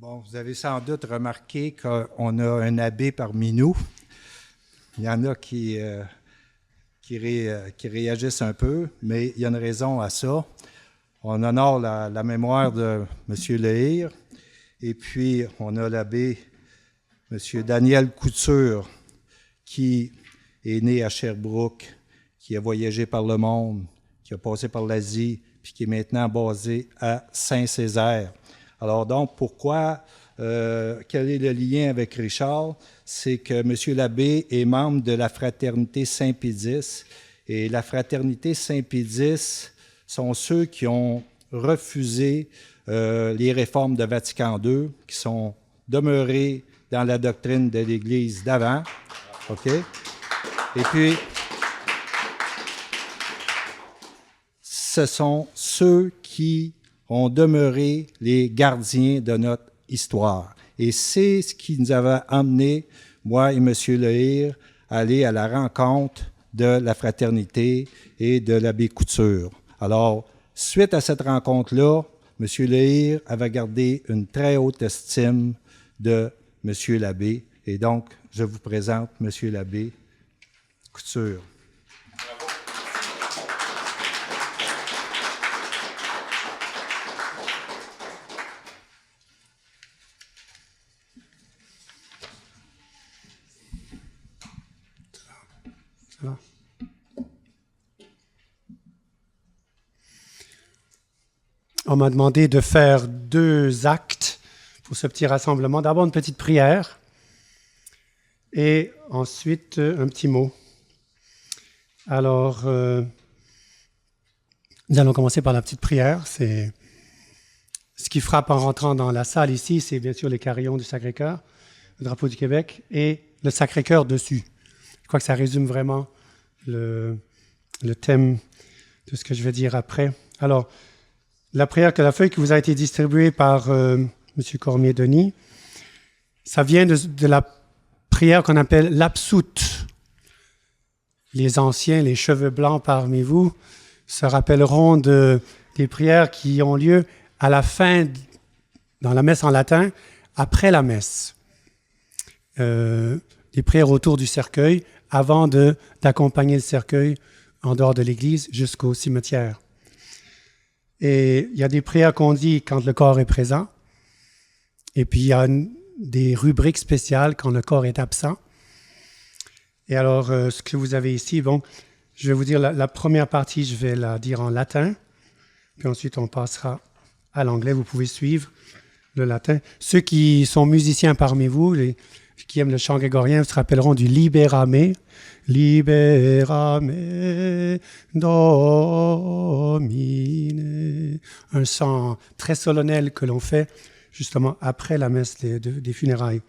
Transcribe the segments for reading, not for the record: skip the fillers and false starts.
Bon, vous avez sans doute remarqué qu'on a un abbé parmi nous. Il y en a qui réagissent un peu, mais il y a une raison à ça. On honore la mémoire de M. Lehir, et puis on a l'abbé M. Daniel Couture, qui est né à Sherbrooke, qui a voyagé par le monde, qui a passé par l'Asie, puis qui est maintenant basé à Saint-Césaire. Alors donc, pourquoi, quel est le lien avec Richard? C'est que M. l'abbé est membre de la fraternité Saint-Pédis, et la fraternité Saint-Pédis sont ceux qui ont refusé les réformes de Vatican II, qui sont demeurés dans la doctrine de l'Église d'avant. OK? Et puis, ce sont ceux qui ont demeuré les gardiens de notre histoire. Et c'est ce qui nous avait amené, moi et M. Lehir, à aller à la rencontre de la fraternité et de l'abbé Couture. Alors, suite à cette rencontre-là, M. Lehir avait gardé une très haute estime de M. l'abbé. Et donc, je vous présente M. l'abbé Couture. On m'a demandé de faire 2 actes pour ce petit rassemblement. D'abord, une petite prière et ensuite un petit mot. Alors, nous allons commencer par la petite prière. C'est ce qui frappe en rentrant dans la salle ici, c'est bien sûr les carillons du Sacré-Cœur, le drapeau du Québec et le Sacré-Cœur dessus. Je crois que ça résume vraiment le thème de ce que je vais dire après. Alors, la prière que la feuille qui vous a été distribuée par M. Cormier-Denis, ça vient de la prière qu'on appelle l'Absoute. Les anciens, les cheveux blancs parmi vous, se rappelleront des prières qui ont lieu à la fin, dans la messe en latin, après la messe. Des prières autour du cercueil, avant d'accompagner le cercueil en dehors de l'église jusqu'au cimetière. Et il y a des prières qu'on dit quand le corps est présent. Et puis, il y a des rubriques spéciales quand le corps est absent. Et alors, ce que vous avez ici, bon, je vais vous dire la première partie, je vais la dire en latin. Puis ensuite, on passera à l'anglais. Vous pouvez suivre le latin. Ceux qui sont musiciens parmi vous, qui aiment le chant grégorien, se rappelleront du Libérame. Liberame Domine. Un chant très solennel que l'on fait justement après la messe des funérailles.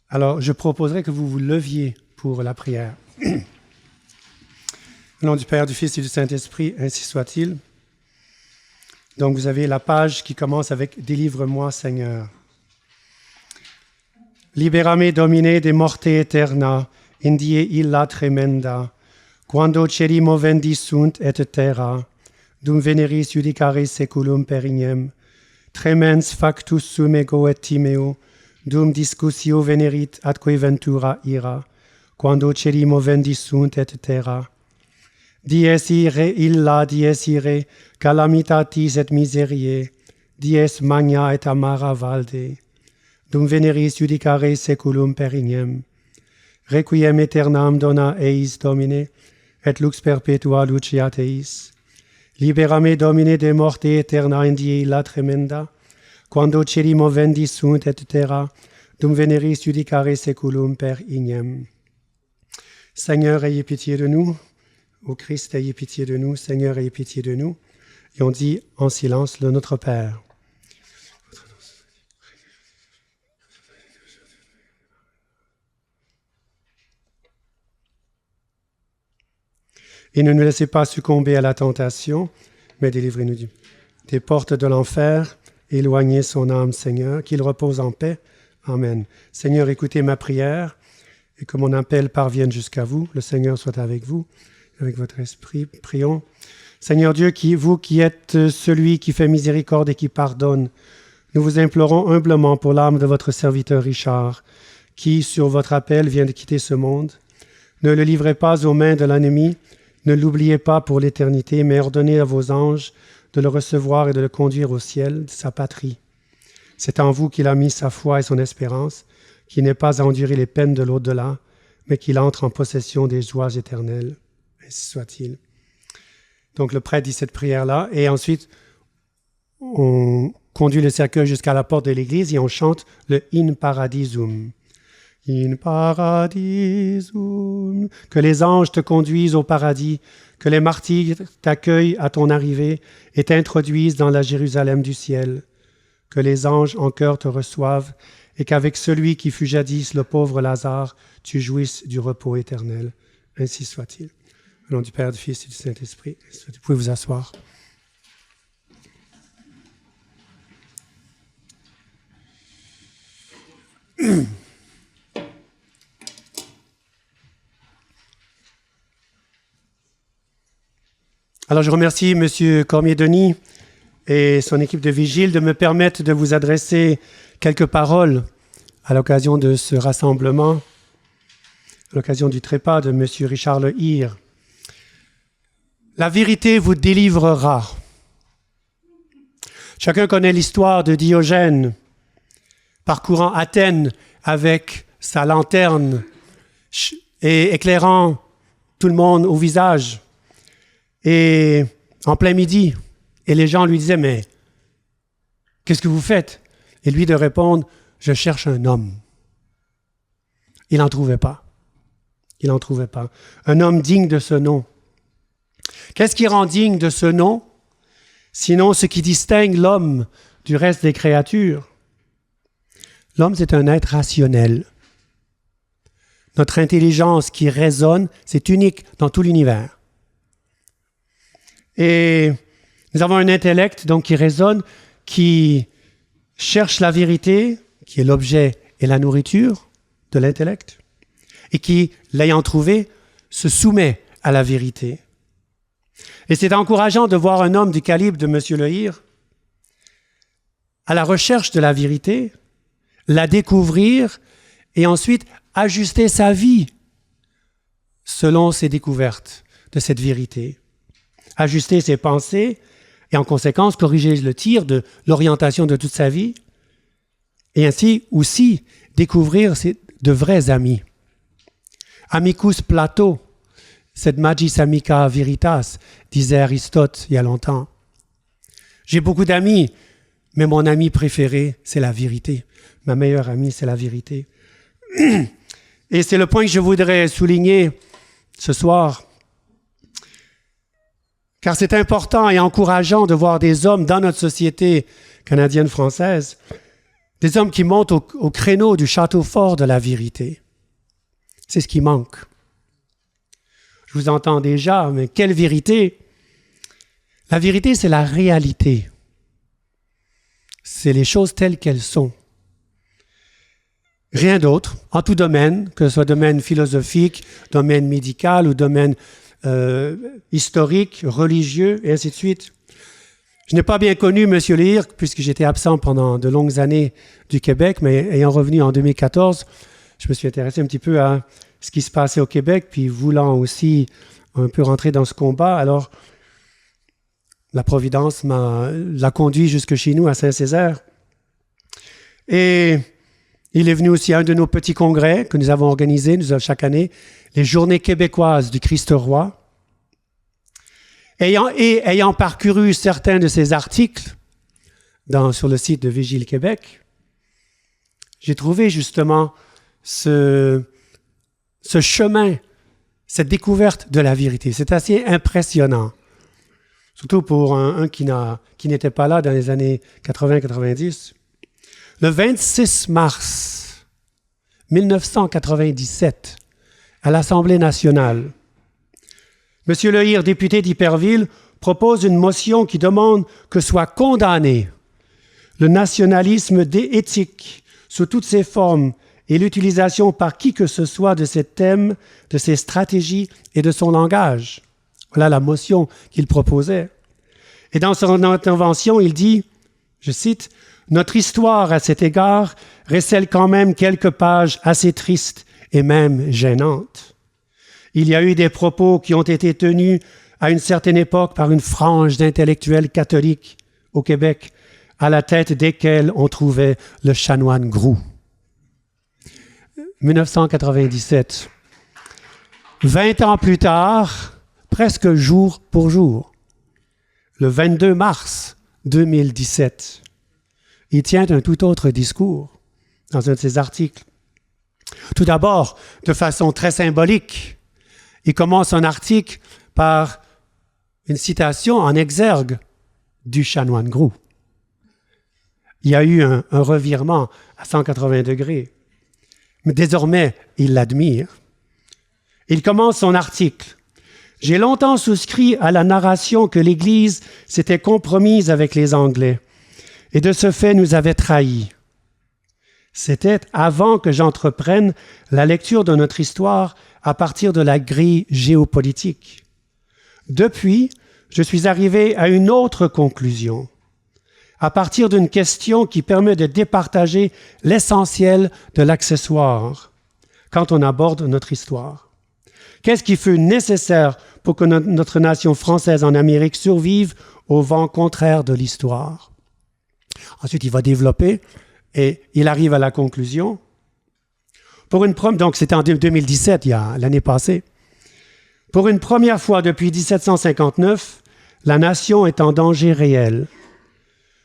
Alors, je proposerais que vous vous leviez pour la prière. Au nom du Père, du Fils et du Saint-Esprit, ainsi soit-il. Donc, vous avez la page qui commence avec « Délivre-moi, Seigneur ». Liberame Domine de morte eterna, indie illa tremenda, quando celi movendi sunt et terra, dum veneris judicare seculum perignem, tremens factus sum ego et timeo, dum discussio venerit atque ventura ira, quando celi movendi sunt et terra. Dies ire illa, dies ire, calamitatis et miserie, dies magna et amara valde, dum veneris judicare seculum perignem. Requiem aeternam dona eis Domine, et lux perpetua luceat eis. Liberame Domine de morte aeterna indie illa tremenda, quando celi movendi sunt et terra, dum veneris judicare seculum per ignem. Seigneur, ayez pitié de nous. Ô Christ, ayez pitié de nous. Seigneur, ayez pitié de nous. Et on dit en silence le Notre Père. Et ne nous laissez pas succomber à la tentation, mais délivrez-nous des portes de l'enfer. Éloignez son âme, Seigneur, qu'il repose en paix. Amen. Seigneur, écoutez ma prière et que mon appel parvienne jusqu'à vous. Le Seigneur soit avec vous, avec votre esprit. Prions. Seigneur Dieu, vous qui êtes celui qui fait miséricorde et qui pardonne, nous vous implorons humblement pour l'âme de votre serviteur Richard, qui, sur votre appel, vient de quitter ce monde. Ne le livrez pas aux mains de l'ennemi, ne l'oubliez pas pour l'éternité, mais ordonnez à vos anges de le recevoir et de le conduire au ciel, sa patrie. C'est en vous qu'il a mis sa foi et son espérance, qui n'est pas à endurer les peines de l'au-delà, mais qu'il entre en possession des joies éternelles. Ainsi soit-il. Donc le prêtre dit cette prière-là, et ensuite on conduit le cercueil jusqu'à la porte de l'église et on chante le In Paradisum. In Paradisum. Que les anges te conduisent au paradis, que les martyrs t'accueillent à ton arrivée et t'introduisent dans la Jérusalem du ciel. Que les anges en cœur te reçoivent et qu'avec celui qui fut jadis le pauvre Lazare, tu jouisses du repos éternel. Ainsi soit-il. Au nom du Père, du Fils et du Saint-Esprit. Vous pouvez vous asseoir. Alors, je remercie M. Cormier-Denis et son équipe de vigile de me permettre de vous adresser quelques paroles à l'occasion de ce rassemblement, à l'occasion du trépas de M. Richard Le Hire. La vérité vous délivrera. Chacun connaît l'histoire de Diogène, parcourant Athènes avec sa lanterne et éclairant tout le monde au visage. Et en plein midi, et les gens lui disaient, mais qu'est-ce que vous faites? Et lui de répondre, je cherche un homme. Il n'en trouvait pas. Il n'en trouvait pas. Un homme digne de ce nom. Qu'est-ce qui rend digne de ce nom? Sinon, ce qui distingue l'homme du reste des créatures. L'homme, c'est un être rationnel. Notre intelligence qui résonne, c'est unique dans tout l'univers. Et nous avons un intellect donc qui résonne, qui cherche la vérité, qui est l'objet et la nourriture de l'intellect, et qui, l'ayant trouvé, se soumet à la vérité. Et c'est encourageant de voir un homme du calibre de M. Le Hire à la recherche de la vérité, la découvrir et ensuite ajuster sa vie selon ses découvertes de cette vérité. Ajuster ses pensées et en conséquence corriger le tir de l'orientation de toute sa vie et ainsi aussi découvrir de vrais amis. Amicus Plato, sed magis amica veritas, disait Aristote il y a longtemps. J'ai beaucoup d'amis, mais mon ami préféré, c'est la vérité. Ma meilleure amie, c'est la vérité. Et c'est le point que je voudrais souligner ce soir. Car c'est important et encourageant de voir des hommes dans notre société canadienne-française, des hommes qui montent au créneau du château fort de la vérité. C'est ce qui manque. Je vous entends déjà, mais quelle vérité? La vérité, c'est la réalité. C'est les choses telles qu'elles sont. Rien d'autre, en tout domaine, que ce soit domaine philosophique, domaine médical ou domaine historique, religieux, et ainsi de suite. Je n'ai pas bien connu M. Le Hire, puisque j'étais absent pendant de longues années du Québec, mais ayant revenu en 2014, je me suis intéressé un petit peu à ce qui se passait au Québec, puis voulant aussi un peu rentrer dans ce combat. Alors, la Providence l'a conduit jusque chez nous, à Saint-Césaire. Et il est venu aussi à un de nos petits congrès que nous avons organisés, nous avons chaque année, les Journées québécoises du Christ-Roi. Ayant parcouru certains de ses articles sur le site de Vigile Québec, j'ai trouvé justement ce chemin, cette découverte de la vérité. C'est assez impressionnant, surtout pour un qui n'était pas là dans les années 80-90. Le 26 mars 1997, à l'Assemblée nationale, M. Le Hire, député d'Iberville, propose une motion qui demande que soit condamné le nationalisme éthique sous toutes ses formes et l'utilisation par qui que ce soit de ces thèmes, de ses stratégies et de son langage. Voilà la motion qu'il proposait. Et dans son intervention, il dit, je cite, « Notre histoire, à cet égard, récèle quand même quelques pages assez tristes et même gênantes. Il y a eu des propos qui ont été tenus à une certaine époque par une frange d'intellectuels catholiques au Québec, à la tête desquels on trouvait le chanoine Groux. 1997. 20 ans plus tard, presque jour pour jour, le 22 mars 2017, il tient un tout autre discours dans un de ses articles. Tout d'abord, de façon très symbolique, il commence son article par une citation en exergue du chanoine Groux. Il y a eu un revirement à 180 degrés, mais désormais, il l'admire. Il commence son article. « J'ai longtemps souscrit à la narration que l'Église s'était compromise avec les Anglais et de ce fait nous avait trahis. C'était avant que j'entreprenne la lecture de notre histoire à partir de la grille géopolitique. Depuis, je suis arrivé à une autre conclusion, à partir d'une question qui permet de départager l'essentiel de l'accessoire quand on aborde notre histoire. Qu'est-ce qui fut nécessaire pour que notre nation française en Amérique survive au vent contraire de l'histoire? Ensuite, il va développer et il arrive à la conclusion. Donc, c'était en 2017, l'année passée. Pour une première fois depuis 1759, la nation est en danger réel.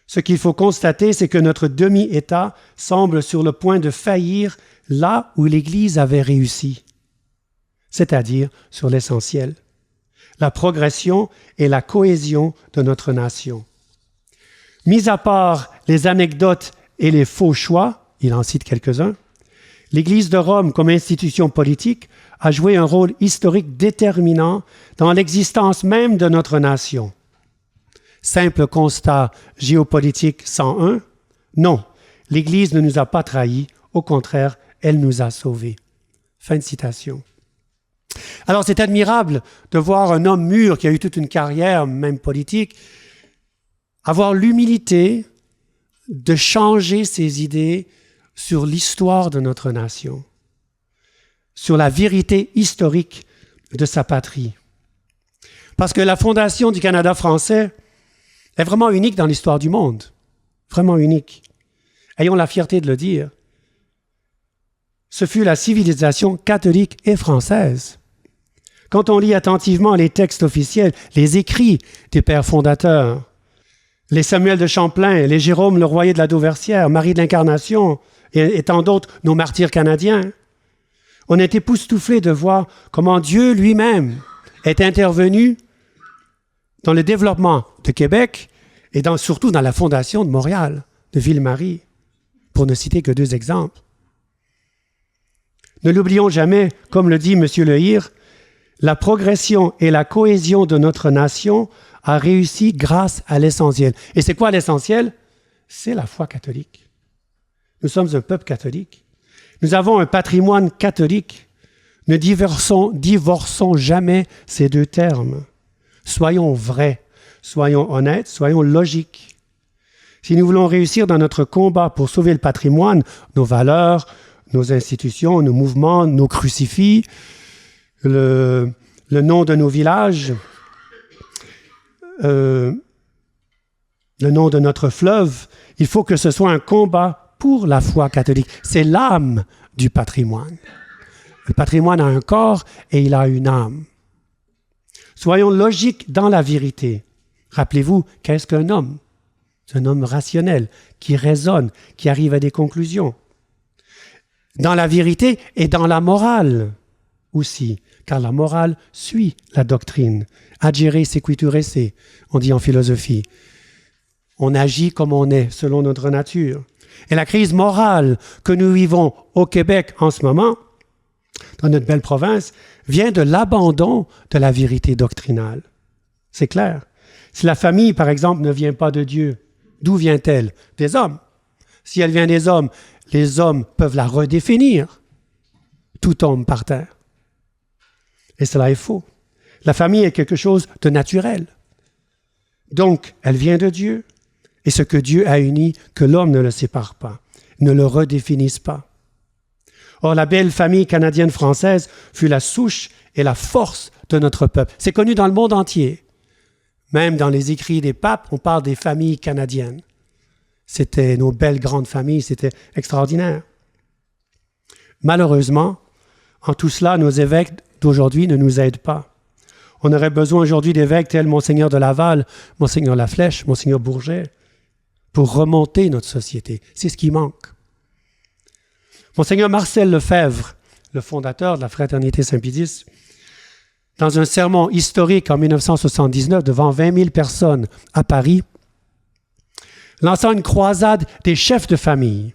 Ce qu'il faut constater, c'est que notre demi-État semble sur le point de faillir là où l'Église avait réussi, c'est-à-dire sur l'essentiel, la progression et la cohésion de notre nation. Mis à part les anecdotes et les faux choix, il en cite quelques-uns, l'Église de Rome, comme institution politique, a joué un rôle historique déterminant dans l'existence même de notre nation. Simple constat géopolitique 101, non, l'Église ne nous a pas trahis, au contraire, elle nous a sauvés. Fin de citation. Alors c'est admirable de voir un homme mûr qui a eu toute une carrière, même politique, avoir l'humilité de changer ses idées sur l'histoire de notre nation, sur la vérité historique de sa patrie. Parce que la fondation du Canada français est vraiment unique dans l'histoire du monde, vraiment unique. Ayons la fierté de le dire. Ce fut la civilisation catholique et française. Quand on lit attentivement les textes officiels, les écrits des pères fondateurs, les Samuel de Champlain, les Jérôme le Royer de la Dauversière, Marie de l'Incarnation et tant d'autres, nos martyrs canadiens, on est époustouflé de voir comment Dieu lui-même est intervenu dans le développement de Québec et surtout dans la fondation de Montréal, de Ville-Marie, pour ne citer que 2 exemples. Ne l'oublions jamais, comme le dit M. Lehir, la progression et la cohésion de notre nation a réussi grâce à l'essentiel. Et c'est quoi l'essentiel? C'est la foi catholique. Nous sommes un peuple catholique. Nous avons un patrimoine catholique. Ne divorçons jamais ces 2 termes. Soyons vrais, soyons honnêtes, soyons logiques. Si nous voulons réussir dans notre combat pour sauver le patrimoine, nos valeurs, nos institutions, nos mouvements, nos crucifix, le nom de nos villages, le nom de notre fleuve, il faut que ce soit un combat pour la foi catholique. C'est l'âme du patrimoine. Le patrimoine a un corps et il a une âme. Soyons logiques dans la vérité. Rappelez-vous, qu'est-ce qu'un homme? C'est un homme rationnel, qui raisonne, qui arrive à des conclusions. Dans la vérité et dans la morale aussi, car la morale suit la doctrine. Agere sequitur esse, on dit en philosophie. On agit comme on est, selon notre nature. Et la crise morale que nous vivons au Québec en ce moment, dans notre belle province, vient de l'abandon de la vérité doctrinale. C'est clair. Si la famille, par exemple, ne vient pas de Dieu, d'où vient-elle? Des hommes. Si elle vient des hommes, les hommes peuvent la redéfinir. Tout tombe par terre. Et cela est faux. La famille est quelque chose de naturel. Donc, elle vient de Dieu, Et ce que Dieu a uni, que l'homme ne le sépare pas, ne le redéfinisse pas. Or, la belle famille canadienne-française fut la souche et la force de notre peuple. C'est connu dans le monde entier. Même dans les écrits des papes, on parle des familles canadiennes. C'était nos belles grandes familles, c'était extraordinaire. Malheureusement, en tout cela, nos évêques d'aujourd'hui ne nous aident pas. On aurait besoin aujourd'hui d'évêques tels Monseigneur de Laval, Monseigneur Laflèche, Monseigneur Bourget, pour remonter notre société. C'est ce qui manque. Monseigneur Marcel Lefebvre, le fondateur de la Fraternité Saint-Pédis, dans un sermon historique en 1979 devant 20 000 personnes à Paris, lançant une croisade des chefs de famille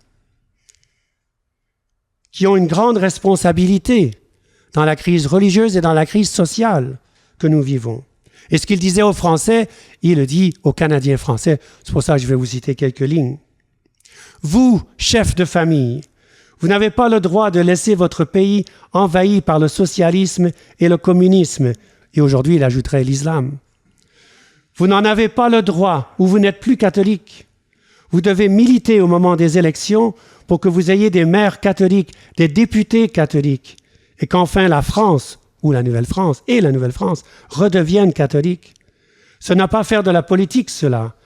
qui ont une grande responsabilité dans la crise religieuse et dans la crise sociale que nous vivons. Et ce qu'il disait aux Français, il le dit aux Canadiens français. C'est pour ça que je vais vous citer quelques lignes. Vous, chefs de famille, vous n'avez pas le droit de laisser votre pays envahi par le socialisme et le communisme. Et aujourd'hui, il ajouterait l'islam. Vous n'en avez pas le droit ou vous n'êtes plus catholique. Vous devez militer au moment des élections pour que vous ayez des maires catholiques, des députés catholiques, et qu'enfin la France, ou la Nouvelle-France, et la Nouvelle-France, redeviennent catholiques. Ce n'est pas faire de la politique, cela.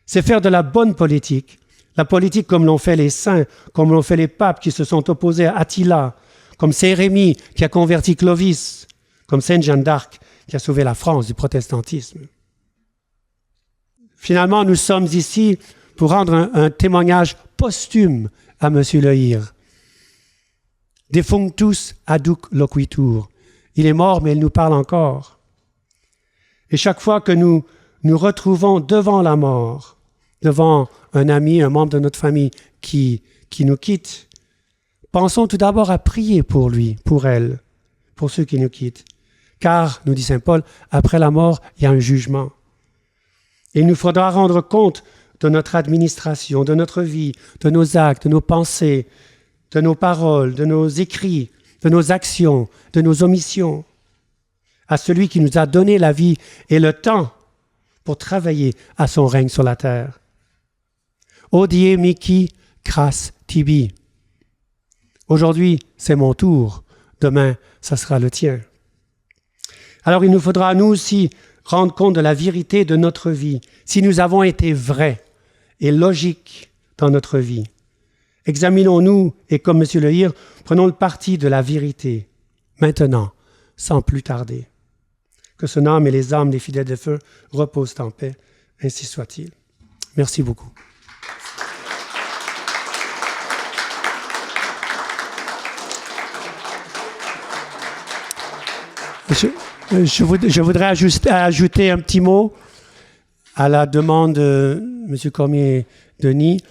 C'est faire de la bonne politique. La politique comme l'ont fait les saints, comme l'ont fait les papes qui se sont opposés à Attila, comme Saint Rémy qui a converti Clovis, comme Sainte Jeanne d'Arc qui a sauvé la France du protestantisme. Finalement, nous sommes ici pour rendre un témoignage posthume à M. Lehir. Defunctus aduc loquitur. Il est mort, mais il nous parle encore. Et chaque fois que nous nous retrouvons devant la mort, devant un ami, un membre de notre famille qui nous quitte, pensons tout d'abord à prier pour lui, pour elle, pour ceux qui nous quittent. Car, nous dit saint Paul, après la mort, il y a un jugement. Et il nous faudra rendre compte de notre administration, de notre vie, de nos actes, de nos pensées, de nos paroles, de nos écrits, de nos actions, de nos omissions, à celui qui nous a donné la vie et le temps pour travailler à son règne sur la terre. Odie mihi cras tibi. Aujourd'hui, c'est mon tour. Demain, ça sera le tien. Alors, il nous faudra, nous aussi, rendre compte de la vérité de notre vie, si nous avons été vrais et logiques dans notre vie. Examinons-nous et, comme M. Lehir, prenons le parti de la vérité, maintenant, sans plus tarder. Que son âme et les âmes des fidèles de feu reposent en paix, ainsi soit-il. Merci beaucoup. Je voudrais ajouter un petit mot à la demande de M. Cormier-Denis.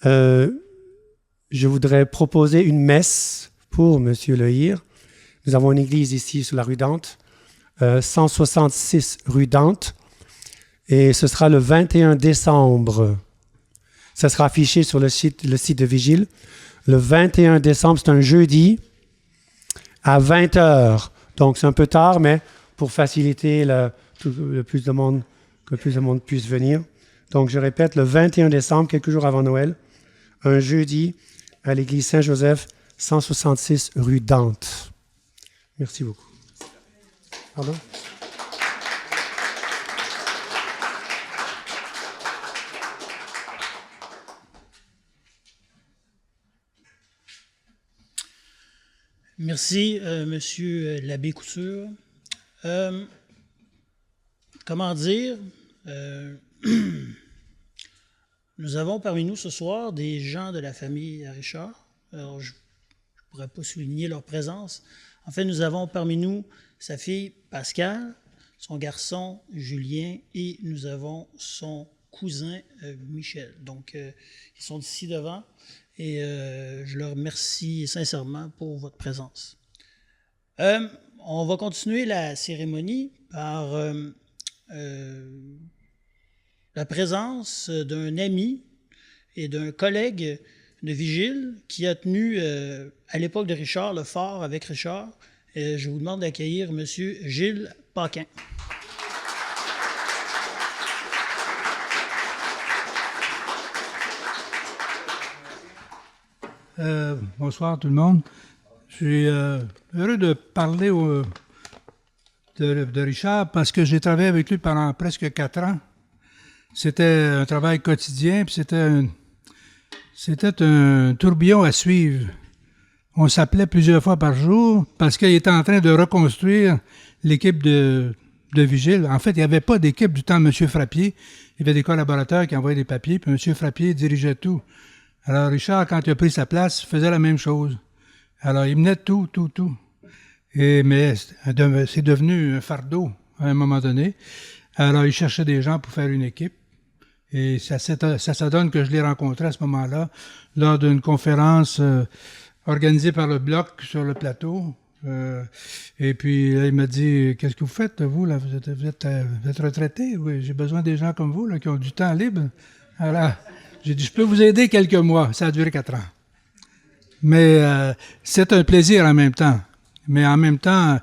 Je voudrais proposer une messe pour M. Lehir. Nous avons une église ici sur la rue Dante, 166 rue Dante, et ce sera le 21 décembre. Ça sera affiché sur le site de Vigile. Le 21 décembre, c'est un jeudi, à 20h. Donc, c'est un peu tard, mais pour faciliter que le plus de monde puisse venir. Donc, je répète, le 21 décembre, quelques jours avant Noël, un jeudi, à l'église Saint-Joseph, 166 rue Dante. Merci beaucoup. Pardon? Merci, Monsieur l'abbé Couture. Comment dire? Nous avons parmi nous ce soir des gens de la famille Richard. Alors, je ne pourrais pas souligner leur présence. En fait, nous avons parmi nous sa fille Pascal, son garçon Julien et nous avons son cousin Michel. Donc, ils sont ici devant et je leur remercie sincèrement pour votre présence. On va continuer la cérémonie par la présence d'un ami et d'un collègue de Vigile qui a tenu, à l'époque de Richard, le phare avec Richard. Je vous demande d'accueillir M. Gilles Paquin. Bonsoir tout le monde. Je suis heureux de parler de Richard parce que j'ai travaillé avec lui pendant presque 4 ans. C'était un travail quotidien, puis c'était un tourbillon à suivre. On s'appelait plusieurs fois par jour parce qu'il était en train de reconstruire l'équipe de vigile. En fait, il n'y avait pas d'équipe du temps de M. Frappier. Il y avait des collaborateurs qui envoyaient des papiers, puis M. Frappier dirigeait tout. Alors Richard, quand il a pris sa place, faisait la même chose. Alors il menait tout. Mais c'est devenu un fardeau à un moment donné. Alors il cherchait des gens pour faire une équipe. Et ça donne que je l'ai rencontré à ce moment-là, lors d'une conférence organisée par le Bloc sur le plateau. Et puis là, il m'a dit, qu'est-ce que vous faites, vous, là? Vous êtes retraité? Oui, j'ai besoin des gens comme vous, là, qui ont du temps libre. Alors, j'ai dit, je peux vous aider quelques mois. Ça a duré 4 ans. Mais c'est un plaisir en même temps. Mais en même temps,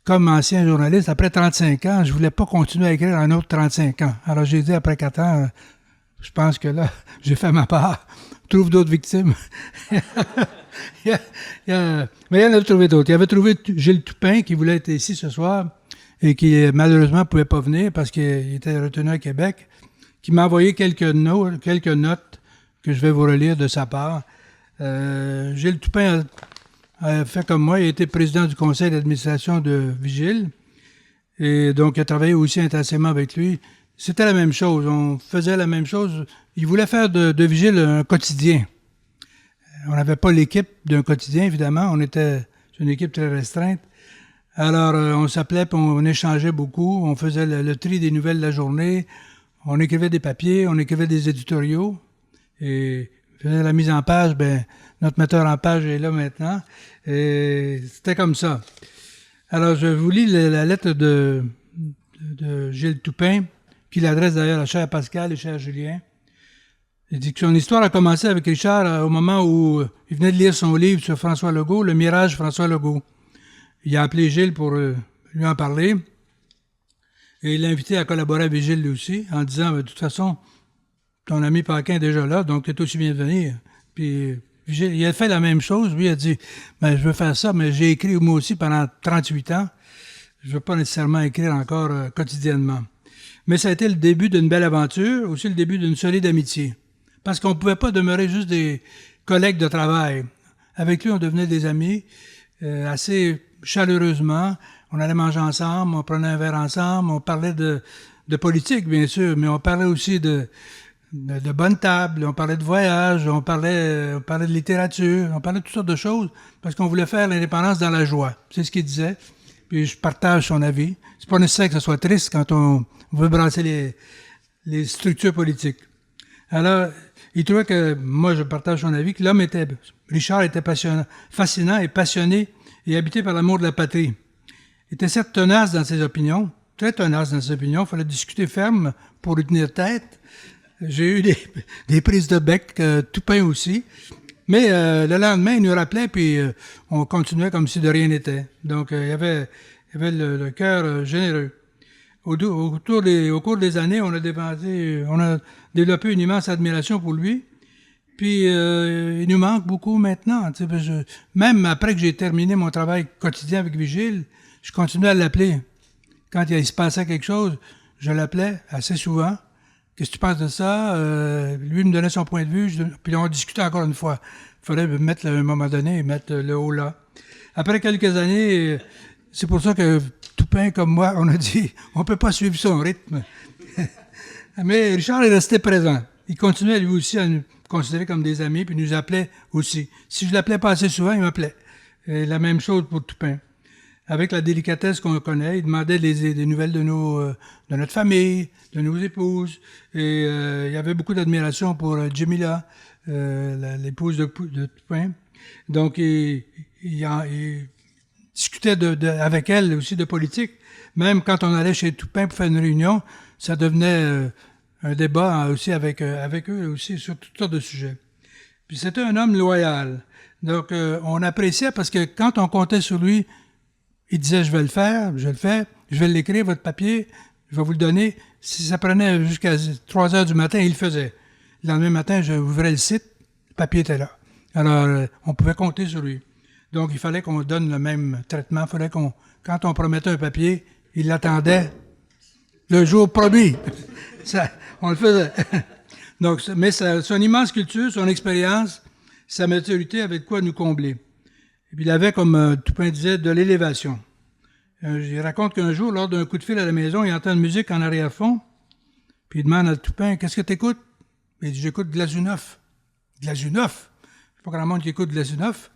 comme ancien journaliste, après 35 ans, je voulais pas continuer à écrire un autre 35 ans. Alors j'ai dit, après 4 ans, je pense que là, j'ai fait ma part. Trouve d'autres victimes. Mais il y en a trouvé d'autres. Il avait trouvé Gilles Toupin, qui voulait être ici ce soir, et qui malheureusement ne pouvait pas venir parce qu'il était retenu à Québec, qui m'a envoyé quelques notes que je vais vous relire de sa part. Gilles Toupin a fait comme moi, il a été président du conseil d'administration de Vigile, et donc il a travaillé aussi intensément avec lui. C'était la même chose, on faisait la même chose. Il voulait faire de Vigile un quotidien. On n'avait pas l'équipe d'un quotidien, évidemment, on était une équipe très restreinte. Alors, on s'appelait, puis on échangeait beaucoup, on faisait le tri des nouvelles de la journée, on écrivait des papiers, on écrivait des éditoriaux, et faisait la mise en page, notre metteur en page est là maintenant, et c'était comme ça. Alors, je vous lis la lettre de Gilles Toupin, qu'il adresse d'ailleurs à cher Pascal et cher Julien. Il dit que son histoire a commencé avec Richard au moment où il venait de lire son livre sur François Legault, Le Mirage François Legault. Il a appelé Gilles pour lui en parler, et il l'a invité à collaborer avec Gilles lui aussi, en disant, de toute façon, ton ami Paquin est déjà là, donc tu es aussi bien de venir. Puis Gilles, il a fait la même chose, lui il a dit, je veux faire ça, mais j'ai écrit moi aussi pendant 38 ans, je ne veux pas nécessairement écrire encore quotidiennement. Mais ça a été le début d'une belle aventure, aussi le début d'une solide amitié. Parce qu'on ne pouvait pas demeurer juste des collègues de travail. Avec lui, on devenait des amis assez chaleureusement. On allait manger ensemble, on prenait un verre ensemble, on parlait de politique, bien sûr, mais on parlait aussi de bonnes tables, on parlait de voyage, on parlait de littérature, on parlait de toutes sortes de choses, parce qu'on voulait faire l'indépendance dans la joie. C'est ce qu'il disait. Puis je partage son avis. C'est pas nécessaire que ce soit triste quand on veut brasser les structures politiques. Alors, il trouvait que, moi je partage son avis, que Richard était fascinant et passionné et habité par l'amour de la patrie. Il était certes tenace dans ses opinions, très tenace dans ses opinions, il fallait discuter ferme pour lui tenir tête. J'ai eu des prises de bec, Toupin aussi, mais le lendemain, il nous rappelait, puis on continuait comme si de rien n'était. Donc, il y avait le cœur généreux. Au cours des années, on a développé une immense admiration pour lui. Puis, il nous manque beaucoup maintenant. Même après que j'ai terminé mon travail quotidien avec Vigile, je continuais à l'appeler. Quand il se passait quelque chose, je l'appelais assez souvent. Qu'est-ce que tu penses de ça? Lui me donnait son point de vue, puis on discutait encore une fois. Il fallait mettre, à un moment donné, mettre le haut là. Après quelques années, c'est pour ça que Toupin, comme moi, on a dit, on peut pas suivre son rythme. Mais Richard est resté présent. Il continuait lui aussi à nous considérer comme des amis, puis nous appelait aussi. Si je l'appelais pas assez souvent, il m'appelait. Et la même chose pour Toupin. Avec la délicatesse qu'on connaît, il demandait des nouvelles de notre famille, de nos épouses. Et il y avait beaucoup d'admiration pour Jamila, l'épouse de Toupin. Donc, il discutait avec elle aussi de politique. Même quand on allait chez Toupin pour faire une réunion, ça devenait un débat aussi avec eux aussi sur toutes sortes de sujets. Puis c'était un homme loyal. Donc, on appréciait parce que quand on comptait sur lui, il disait, je vais le faire, je le fais, je vais l'écrire, votre papier, je vais vous le donner. Si ça prenait jusqu'à 3 heures du matin, il le faisait. Le lendemain matin, je ouvrais le site, Le papier était là. Alors, on pouvait compter sur lui. Donc, il fallait qu'on donne le même traitement. Il fallait quand on promettait un papier, il l'attendait le jour promis. Ça, on le faisait. Donc, mais son immense culture, son expérience, sa maturité avait de quoi nous combler. Et puis, il avait, comme Toupin disait, de l'élévation. Il raconte qu'un jour, lors d'un coup de fil à la maison, il entend une musique en arrière-fond, puis il demande à Toupin, « Qu'est-ce que tu écoutes? » Il dit, « J'écoute Glazunov. » « Glazunov? Je sais pas grand monde qui écoute Glazunov.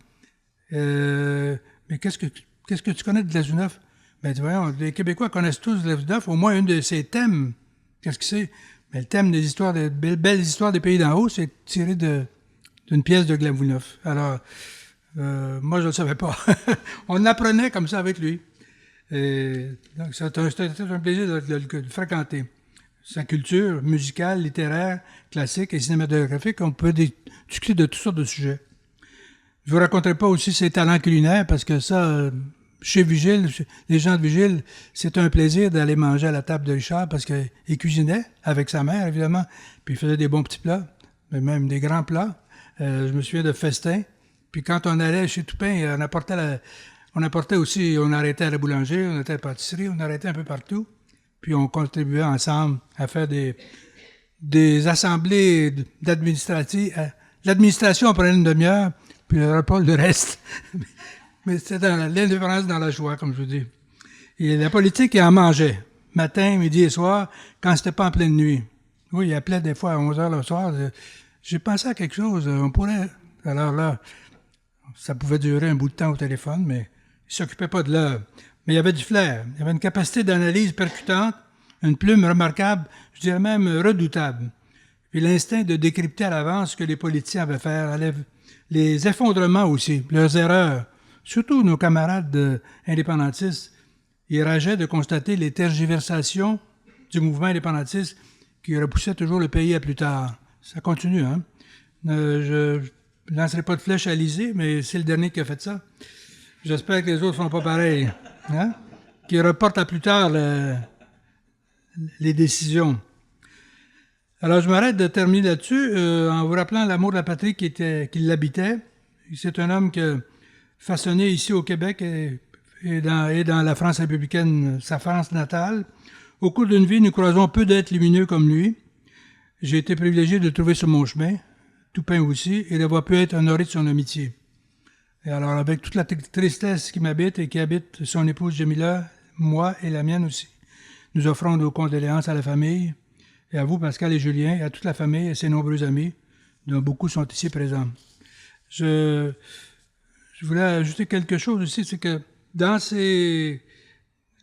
Mais qu'est-ce que tu connais de Glazunov? Ben, voyons, les Québécois connaissent tous Glazunov, au moins un de ses thèmes. Qu'est-ce que c'est? Ben, le thème des histoires, des belles histoires des pays d'en haut, c'est tiré d'une pièce de Glazunov. Alors, moi, je ne le savais pas. On apprenait comme ça avec lui. Donc, c'était un plaisir de le fréquenter. Sa culture musicale, littéraire, classique et cinématographique, on peut discuter de toutes sortes de sujets. Je vous raconterai pas aussi ses talents culinaires, parce que ça, chez Vigile, les gens de Vigile, c'est un plaisir d'aller manger à la table de Richard, parce qu'il cuisinait avec sa mère, évidemment, puis il faisait des bons petits plats, mais même des grands plats. Je me souviens de festins. Puis quand on allait chez Toupin, on apportait aussi, on arrêtait à la boulangerie, on était à la pâtisserie, on arrêtait un peu partout. Puis on contribuait ensemble à faire des assemblées d'administratifs. L'administration, on prenait une demi-heure, puis le repas, le reste. Mais c'était l'indépendance dans la joie, comme je vous dis. Et la politique, il en mangeait. Matin, midi et soir, quand c'était pas en pleine nuit. Oui, il appelait des fois à 11 heures le soir. J'ai pensé à quelque chose, on pourrait... Alors là, ça pouvait durer un bout de temps au téléphone, mais il s'occupait pas de l'heure. Mais il y avait du flair. Il y avait une capacité d'analyse percutante, une plume remarquable, je dirais même redoutable. Puis l'instinct de décrypter à l'avance ce que les politiciens avaient fait, les effondrements aussi, leurs erreurs. Surtout nos camarades indépendantistes, ils rageaient de constater les tergiversations du mouvement indépendantiste qui repoussait toujours le pays à plus tard. Ça continue, hein? Je ne lancerai pas de flèche à Élysée, mais c'est le dernier qui a fait ça. J'espère que les autres ne font pas pareil. Hein? Qui reportent à plus tard les décisions. Alors, je m'arrête de terminer là-dessus en vous rappelant l'amour de la patrie qui l'habitait. C'est un homme qui a façonné ici au Québec et dans la France républicaine, sa France natale. Au cours d'une vie, nous croisons peu d'êtres lumineux comme lui. J'ai été privilégié de le trouver sur mon chemin, Toupin aussi, et d'avoir pu être honoré de son amitié. Et alors, avec toute la tristesse qui m'habite et qui habite son épouse Jamila, moi et la mienne aussi, nous offrons nos condoléances à la famille, et à vous, Pascal et Julien, et à toute la famille et ses nombreux amis, dont beaucoup sont ici présents. Je voulais ajouter quelque chose aussi, c'est que dans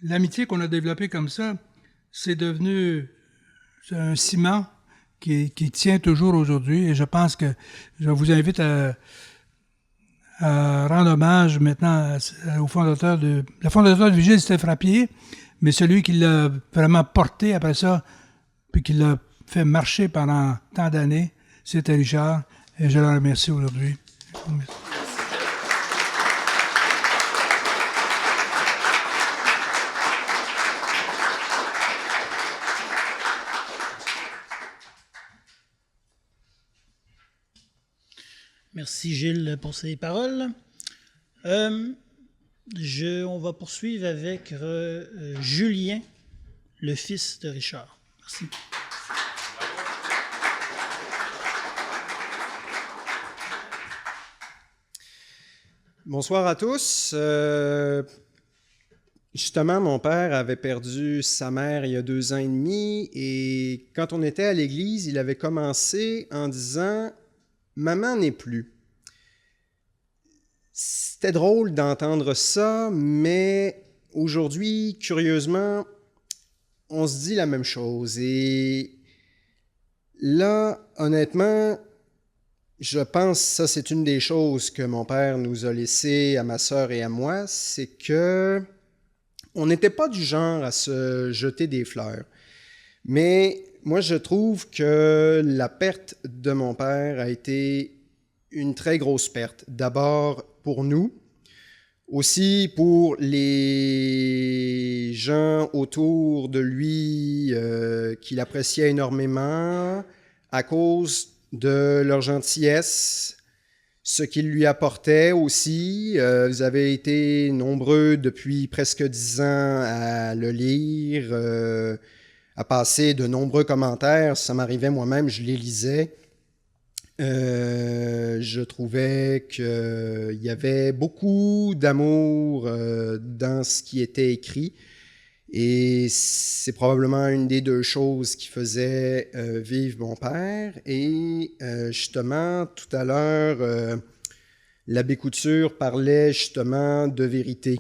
l'amitié qu'on a développée comme ça, c'est devenu un ciment qui tient toujours aujourd'hui, et je pense que je vous invite à rendre hommage maintenant au fondateur de... Le fondateur de Vigile, c'était Frappier, mais celui qui l'a vraiment porté après ça, puis qui l'a fait marcher pendant tant d'années, c'était Richard, et je le remercie aujourd'hui. Merci Gilles pour ces paroles. On va poursuivre avec Julien, le fils de Richard. Merci. Bonsoir à tous. Justement, mon père avait perdu sa mère il y a 2 ans et demi et quand on était à l'église, il avait commencé en disant « Maman n'est plus ». C'était drôle d'entendre ça, mais aujourd'hui, curieusement, on se dit la même chose. Et là, honnêtement, je pense que ça, c'est une des choses que mon père nous a laissées à ma sœur et à moi, c'est que on n'était pas du genre à se jeter des fleurs. Mais moi, je trouve que la perte de mon père a été une très grosse perte. D'abord pour nous, aussi pour les gens autour de lui qu'il appréciait énormément à cause de leur gentillesse, ce qu'ils lui apportaient aussi. Vous avez été nombreux depuis presque 10 ans à le lire, à passer de nombreux commentaires. Ça m'arrivait moi-même, je les lisais. Je trouvais qu'il y avait beaucoup d'amour dans ce qui était écrit. Et c'est probablement une des deux choses qui faisait vivre mon père. Et justement, tout à l'heure, l'abbé Couture parlait justement de vérité.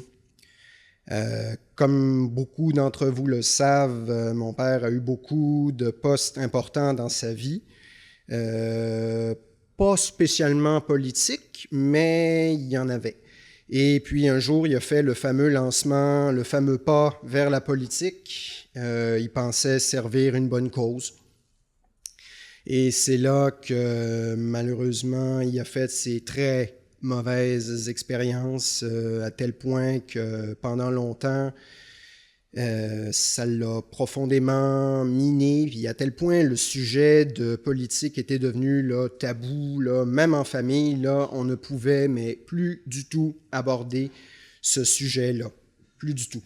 Comme beaucoup d'entre vous le savent, mon père a eu beaucoup de postes importants dans sa vie. Pas spécialement politiques, mais il y en avait. Et puis un jour, il a fait le fameux lancement, le fameux pas vers la politique. Il pensait servir une bonne cause. Et c'est là que malheureusement, il a fait ses très mauvaises expériences, à tel point que pendant longtemps, ça l'a profondément miné, puis à tel point le sujet de politique était devenu là, tabou, là, même en famille, là, on ne pouvait mais plus du tout aborder ce sujet-là, plus du tout.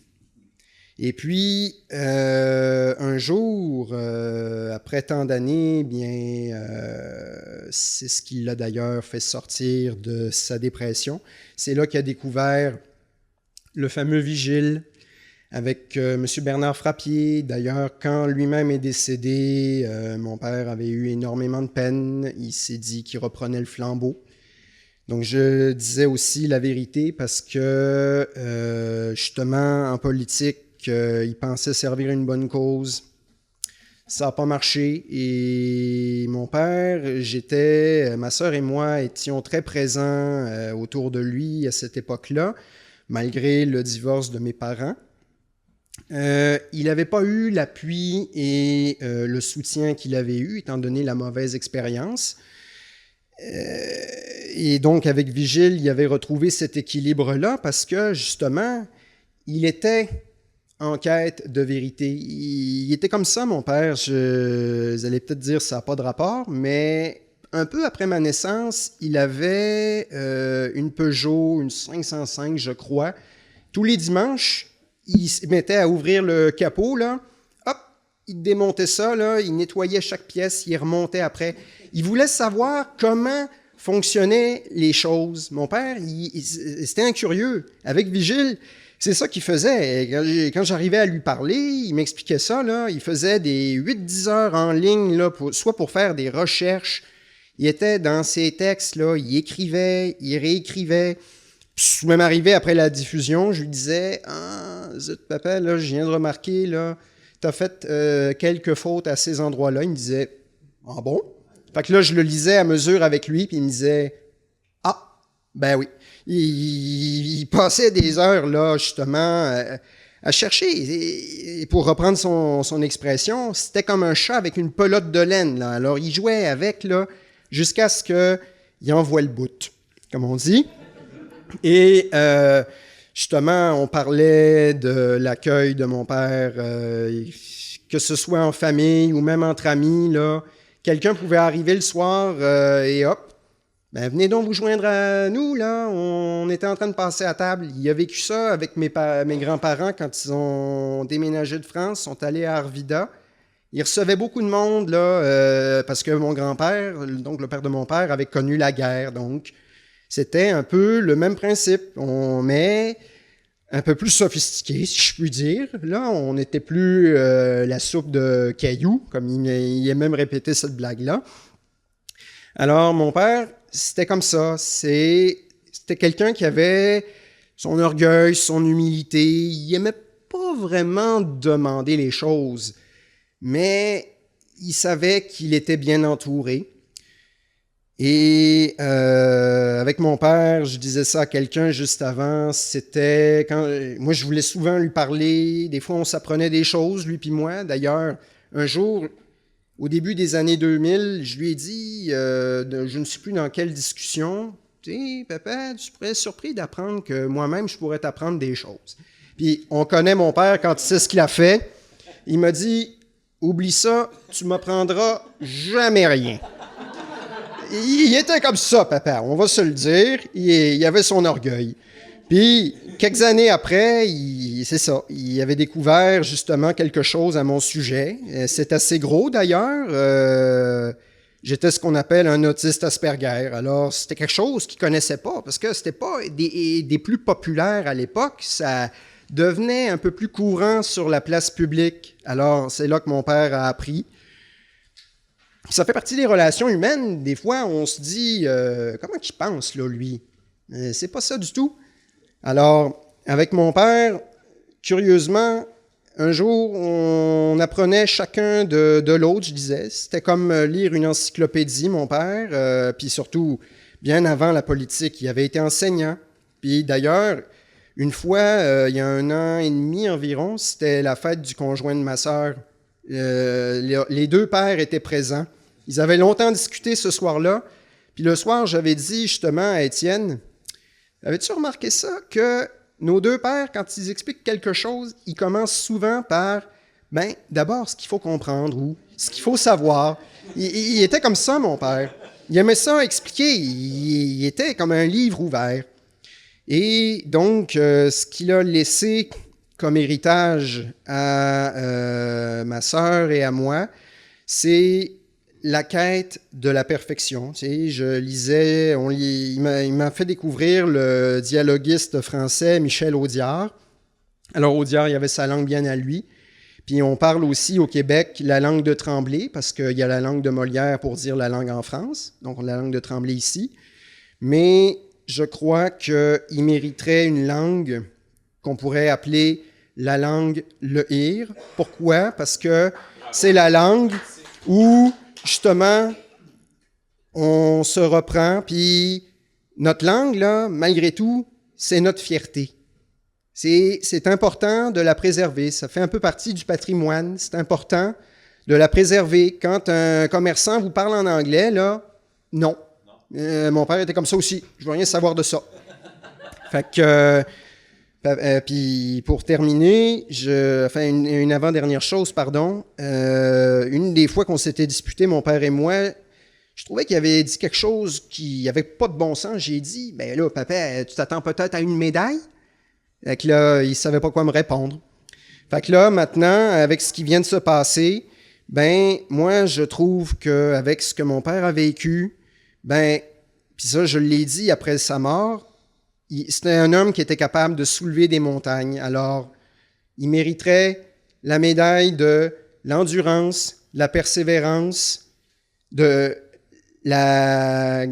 Et puis, un jour, après tant d'années, bien, c'est ce qui l'a d'ailleurs fait sortir de sa dépression. C'est là qu'il a découvert le fameux vigile, avec M. Bernard Frappier. D'ailleurs, quand lui-même est décédé, mon père avait eu énormément de peine. Il s'est dit qu'il reprenait le flambeau. Donc, je disais aussi la vérité parce que, justement, en politique, il pensait servir une bonne cause. Ça n'a pas marché. Et mon père, ma sœur et moi étions très présents autour de lui à cette époque-là, malgré le divorce de mes parents. Il n'avait pas eu l'appui et le soutien qu'il avait eu, étant donné la mauvaise expérience. Et donc, avec Vigile, il avait retrouvé cet équilibre-là parce que, justement, il était en quête de vérité. Il était comme ça, mon père. Vous allez peut-être dire que ça n'a pas de rapport, mais un peu après ma naissance, il avait une Peugeot, une 505, je crois. Tous les dimanches, il se mettait à ouvrir le capot, là. Hop, il démontait ça, là. Il nettoyait chaque pièce, il remontait après. Il voulait savoir comment fonctionnaient les choses. Mon père, c'était un curieux. Avec Vigile, c'est ça qu'il faisait. Quand j'arrivais à lui parler, il m'expliquait ça, là. Il faisait des 8-10 heures en ligne, là, soit pour faire des recherches. Il était dans ses textes, là. Il écrivait, il réécrivait. Puis, même arrivé après la diffusion, je lui disais « Ah, zut, papa, là, je viens de remarquer, là, t'as fait quelques fautes à ces endroits-là. » Il me disait « Ah bon? » Fait que là, je le lisais à mesure avec lui, puis il me disait « Ah, ben oui. » Il passait des heures, là, justement, à chercher. Et pour reprendre son expression, c'était comme un chat avec une pelote de laine, là. Alors, il jouait avec, là, jusqu'à ce qu'il envoie le bout, comme on dit. Et justement, on parlait de l'accueil de mon père, que ce soit en famille ou même entre amis, là. Quelqu'un pouvait arriver le soir et hop, ben venez donc vous joindre à nous, là. On était en train de passer à table. Il a vécu ça avec mes grands-parents quand ils ont déménagé de France, sont allés à Arvida. Il recevait beaucoup de monde, là, parce que mon grand-père, donc le père de mon père, avait connu la guerre, donc c'était un peu le même principe. Mais un peu plus sophistiqué, si je puis dire. Là, on n'était plus la soupe de cailloux, comme il a même répété cette blague-là. Alors, mon père, c'était comme ça. C'était quelqu'un qui avait son orgueil, son humilité. Il n'aimait pas vraiment demander les choses, mais il savait qu'il était bien entouré. Et avec mon père, je disais ça à quelqu'un juste avant, c'était quand moi je voulais souvent lui parler, des fois on s'apprenait des choses, lui puis moi. D'ailleurs, un jour, au début des années 2000, je lui ai dit, je ne sais plus dans quelle discussion, « Tu sais, papa, tu pourrais être surpris d'apprendre que moi-même, je pourrais t'apprendre des choses. » Puis on connaît mon père quand il sait ce qu'il a fait. Il m'a dit, « Oublie ça, tu m'apprendras jamais rien. » il était comme ça, papa, on va se le dire. Il avait son orgueil. Puis, quelques années après, c'est ça, il avait découvert justement quelque chose à mon sujet. C'est assez gros d'ailleurs. J'étais ce qu'on appelle un autiste Asperger. Alors, c'était quelque chose qu'il ne connaissait pas, parce que c'était pas des plus populaires à l'époque. Ça devenait un peu plus courant sur la place publique. Alors, c'est là que mon père a appris. Ça fait partie des relations humaines. Des fois, on se dit, comment il pense, là, lui? C'est pas ça du tout. Alors, avec mon père, curieusement, un jour, on apprenait chacun de l'autre, je disais. C'était comme lire une encyclopédie, mon père. Puis surtout, bien avant la politique, il avait été enseignant. Puis d'ailleurs, une fois, il y a 1 an et demi environ, c'était la fête du conjoint de ma sœur. Les 2 pères étaient présents. Ils avaient longtemps discuté ce soir-là. Puis le soir, j'avais dit justement à Étienne, avais-tu remarqué ça, que nos 2 pères, quand ils expliquent quelque chose, ils commencent souvent par, d'abord, ce qu'il faut comprendre ou ce qu'il faut savoir. Il était comme ça, mon père. Il aimait ça expliquer. Il était comme un livre ouvert. Et donc, ce qu'il a laissé comme héritage à ma sœur et à moi, c'est la quête de la perfection. Tu sais, je lisais, il m'a fait découvrir le dialoguiste français Michel Audiard. Alors, Audiard, il avait sa langue bien à lui. Puis, on parle aussi au Québec la langue de Tremblay, parce qu'il y a la langue de Molière pour dire la langue en France, donc la langue de Tremblay ici. Mais je crois qu'il mériterait une langue qu'on pourrait appeler la langue Lehir. Pourquoi? Parce que c'est la langue où justement, on se reprend, puis notre langue, là, malgré tout, c'est notre fierté. C'est important de la préserver. Ça fait un peu partie du patrimoine. C'est important de la préserver. Quand un commerçant vous parle en anglais, là, non. Mon père était comme ça aussi. Je veux rien savoir de ça. Fait que... puis pour terminer, une avant-dernière chose, pardon. Une des fois qu'on s'était disputé, mon père et moi, je trouvais qu'il avait dit quelque chose qui n'avait pas de bon sens. J'ai dit, ben là, papa, tu t'attends peut-être à une médaille? Fait que là, il ne savait pas quoi me répondre. Fait que là, maintenant, avec ce qui vient de se passer, moi, je trouve qu'avec ce que mon père a vécu, puis ça, je l'ai dit après sa mort, c'était un homme qui était capable de soulever des montagnes. Alors, il mériterait la médaille de l'endurance, la persévérance, de la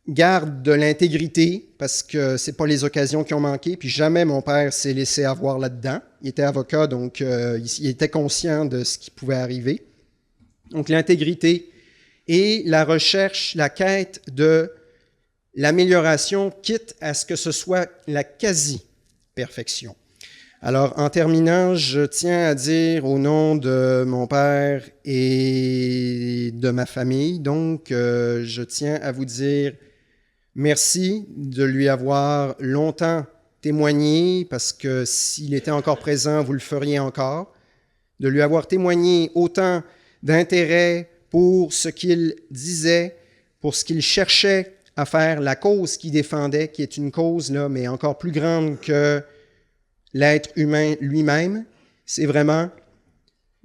garde de l'intégrité, parce que c'est pas les occasions qui ont manqué, puis jamais mon père s'est laissé avoir là-dedans. Il était avocat, donc il était conscient de ce qui pouvait arriver. Donc, l'intégrité et la recherche, la quête de l'amélioration, quitte à ce que ce soit la quasi-perfection. Alors, en terminant, je tiens à dire au nom de mon père et de ma famille, donc, je tiens à vous dire merci de lui avoir longtemps témoigné, parce que s'il était encore présent, vous le feriez encore, de lui avoir témoigné autant d'intérêt pour ce qu'il disait, pour ce qu'il cherchait à faire, la cause qu'il défendait, qui est une cause, là, mais encore plus grande que l'être humain lui-même. C'est vraiment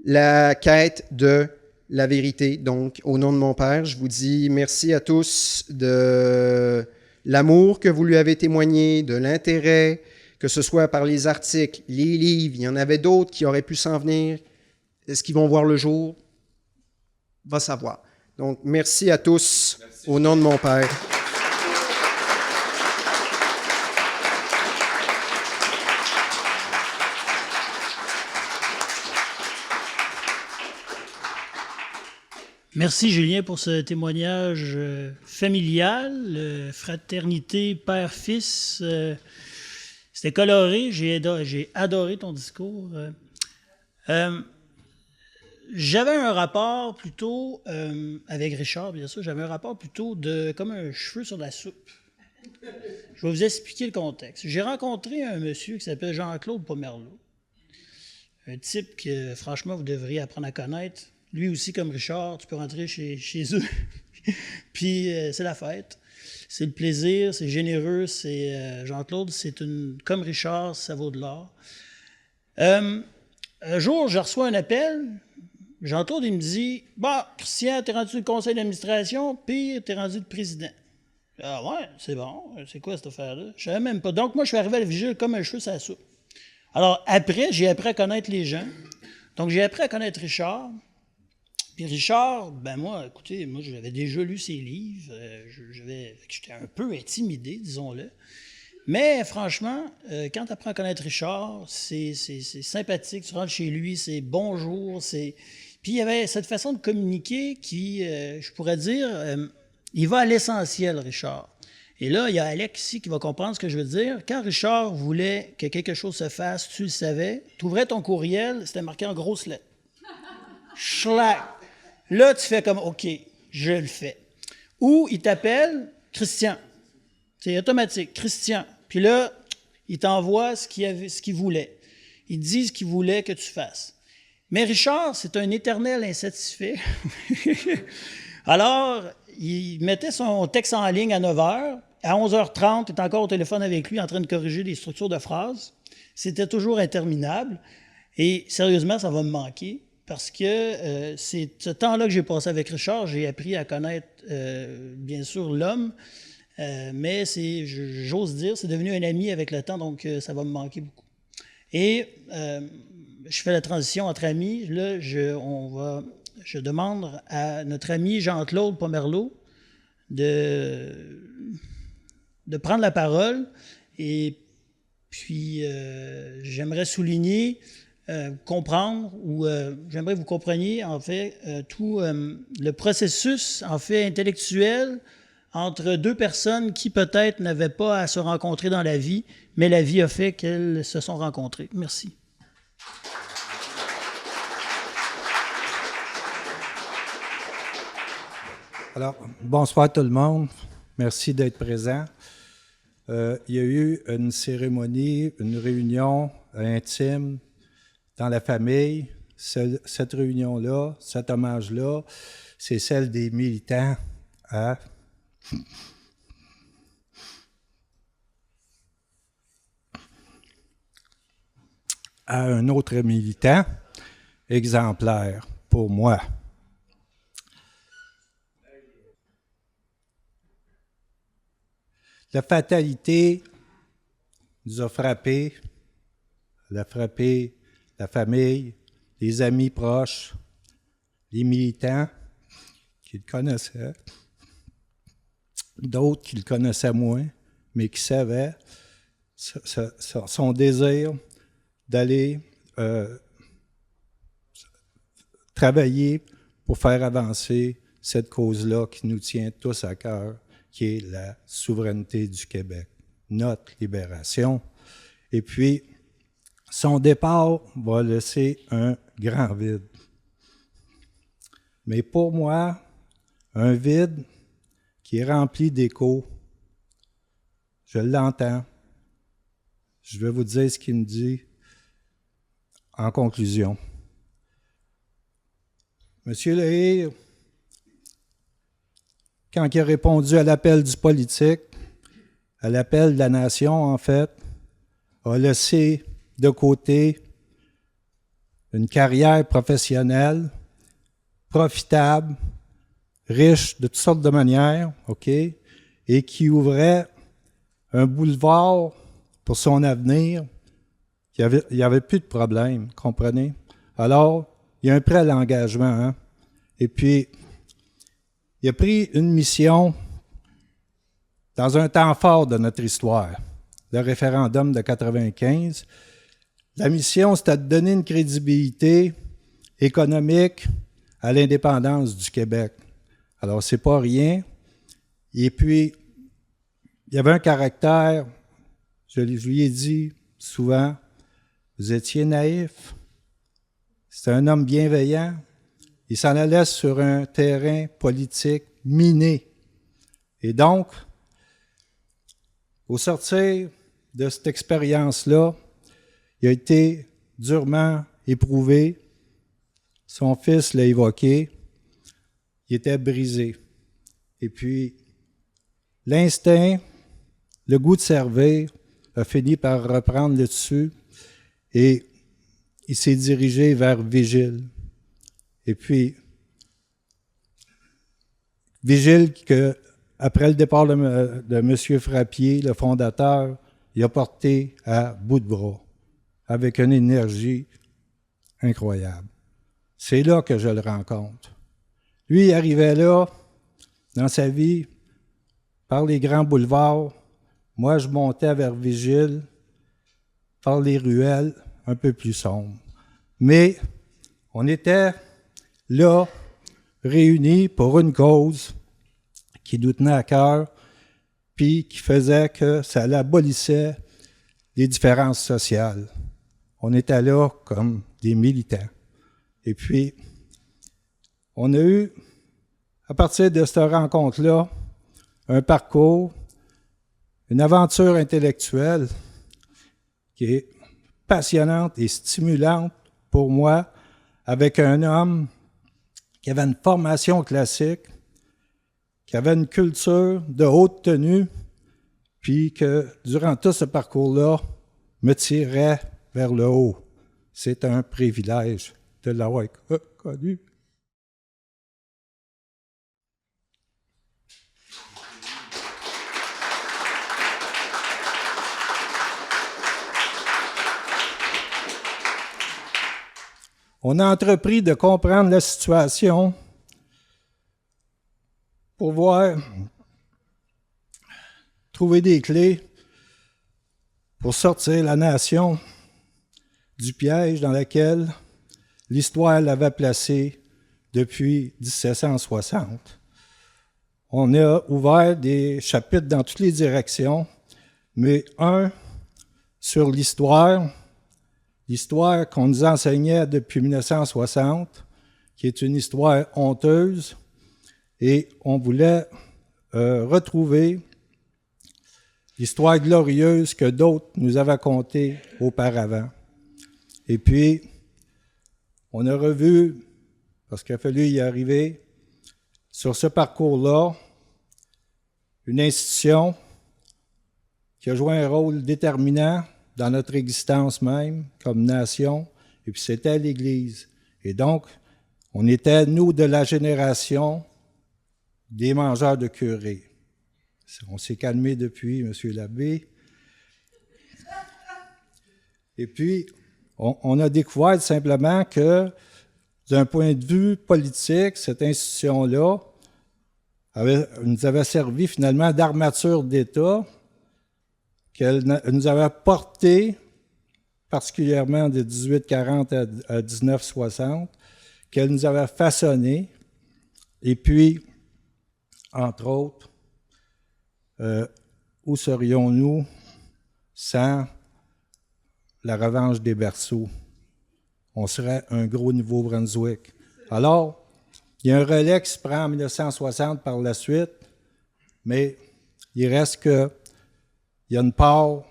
la quête de la vérité. Donc, au nom de mon Père, je vous dis merci à tous de l'amour que vous lui avez témoigné, de l'intérêt, que ce soit par les articles, les livres. Il y en avait d'autres qui auraient pu s'en venir. Est-ce qu'ils vont voir le jour? Va savoir. Donc, merci à tous, au nom de mon Père. Merci Julien pour ce témoignage familial, fraternité père-fils. C'était coloré, j'ai adoré ton discours. J'avais un rapport plutôt, avec Richard bien sûr, j'avais un rapport plutôt comme un cheveu sur la soupe. Je vais vous expliquer le contexte. J'ai rencontré un monsieur qui s'appelle Jean-Claude Pomerleau. Un type que franchement vous devriez apprendre à connaître. Lui aussi, comme Richard, tu peux rentrer chez eux. Puis c'est la fête. C'est le plaisir, c'est généreux, c'est Jean-Claude, comme Richard, ça vaut de l'or. Un jour, je reçois un appel. Jean-Claude, il me dit « Bah, Christian, t'es rendu le conseil d'administration, puis t'es rendu le président. » Ah ouais, c'est bon. C'est quoi cette affaire-là? Je savais même pas. Donc, moi, je suis arrivé à la vigile comme un cheveu sur la soupe. Alors, après, j'ai appris à connaître les gens. Donc, j'ai appris à connaître Richard. Puis Richard, ben moi, écoutez, moi, j'avais déjà lu ses livres. J'étais un peu intimidé, disons-le. Mais franchement, quand tu apprends à connaître Richard, c'est sympathique. Tu rentres chez lui, c'est bonjour. Puis il y avait cette façon de communiquer qui, je pourrais dire, il va à l'essentiel, Richard. Et là, il y a Alex ici qui va comprendre ce que je veux dire. Quand Richard voulait que quelque chose se fasse, tu le savais, tu ouvrais ton courriel, c'était marqué en grosses lettres. Schlack. Là, tu fais comme, OK, je le fais. Ou il t'appelle Christian. C'est automatique, Christian. Puis là, il t'envoie ce qu'il voulait. Il te dit ce qu'il voulait que tu fasses. Mais Richard, c'est un éternel insatisfait. Alors, il mettait son texte en ligne à 9 h. À 11h30, il est encore au téléphone avec lui en train de corriger des structures de phrases. C'était toujours interminable. Et sérieusement, ça va me manquer. Parce que c'est ce temps-là que j'ai passé avec Richard, j'ai appris à connaître, bien sûr, l'homme, mais j'ose dire, c'est devenu un ami avec le temps, donc ça va me manquer beaucoup. Et je fais la transition entre amis. Là, je demande à notre ami Jean-Claude Pomerleau de prendre la parole. Et puis, j'aimerais souligner... comprendre ou j'aimerais que vous compreniez en fait tout le processus en fait intellectuel entre deux personnes qui peut-être n'avaient pas à se rencontrer dans la vie, mais la vie a fait qu'elles se sont rencontrées. Merci. Alors, bonsoir tout le monde. Merci d'être présent. Il y a eu une cérémonie, une réunion intime dans la famille. Cette réunion-là, cet hommage-là, c'est celle des militants à un autre militant exemplaire pour moi. La fatalité nous a frappés, elle a frappé la famille, les amis proches, les militants qui le connaissaient, d'autres qui le connaissaient moins, mais qui savaient son désir d'aller travailler pour faire avancer cette cause-là qui nous tient tous à cœur, qui est la souveraineté du Québec, notre libération. Et puis, son départ va laisser un grand vide. Mais pour moi, un vide qui est rempli d'échos, je l'entends. Je vais vous dire ce qu'il me dit en conclusion. Monsieur Lehir, quand il a répondu à l'appel du politique, à l'appel de la nation, en fait, a laissé de côté une carrière professionnelle profitable, riche de toutes sortes de manières, OK, et qui ouvrait un boulevard pour son avenir. Il n'y avait plus de problème, comprenez? Alors, il y a un prêt à l'engagement, hein? Et puis, il a pris une mission dans un temps fort de notre histoire, le référendum de 95. La mission, c'était de donner une crédibilité économique à l'indépendance du Québec. Alors, c'est pas rien. Et puis, il y avait un caractère, je lui ai dit souvent, vous étiez naïf. C'était un homme bienveillant. Il s'en allait sur un terrain politique miné. Et donc, au sortir de cette expérience-là, il a été durement éprouvé. Son fils l'a évoqué. Il était brisé. Et puis, l'instinct, le goût de servir, a fini par reprendre le dessus et il s'est dirigé vers Vigile. Et puis, Vigile, après le départ de M. Frappier, le fondateur, il a porté à bout de bras, avec une énergie incroyable. C'est là que je le rencontre. Lui, il arrivait là, dans sa vie, par les grands boulevards. Moi, je montais vers Vigile, par les ruelles un peu plus sombres. Mais on était là, réunis pour une cause qui nous tenait à cœur, puis qui faisait que ça abolissait les différences sociales. On était là comme des militants. Et puis, on a eu, à partir de cette rencontre-là, un parcours, une aventure intellectuelle qui est passionnante et stimulante pour moi, avec un homme qui avait une formation classique, qui avait une culture de haute tenue, puis que, durant tout ce parcours-là, me tirait vers le haut. C'est un privilège de l'avoir connu. On a entrepris de comprendre la situation pour voir, trouver des clés pour sortir la nation du piège dans lequel l'histoire l'avait placée depuis 1760. On a ouvert des chapitres dans toutes les directions, mais un sur l'histoire qu'on nous enseignait depuis 1960, qui est une histoire honteuse, et on voulait retrouver l'histoire glorieuse que d'autres nous avaient contée auparavant. Et puis, on a revu, parce qu'il a fallu y arriver, sur ce parcours-là, une institution qui a joué un rôle déterminant dans notre existence même, comme nation, et puis c'était l'Église. Et donc, on était, nous, de la génération des mangeurs de curés. On s'est calmé depuis, M. l'abbé. Et puis, on a découvert simplement que, d'un point de vue politique, cette institution-là nous avait servi finalement d'armature d'État, qu'elle nous avait porté, particulièrement de 1840 à 1960, qu'elle nous avait façonné, et puis, entre autres, où serions-nous sans la revanche des berceaux? On serait un gros Nouveau-Brunswick. Alors, il y a un relais qui se prend en 1960 par la suite, mais il reste que il y a une part,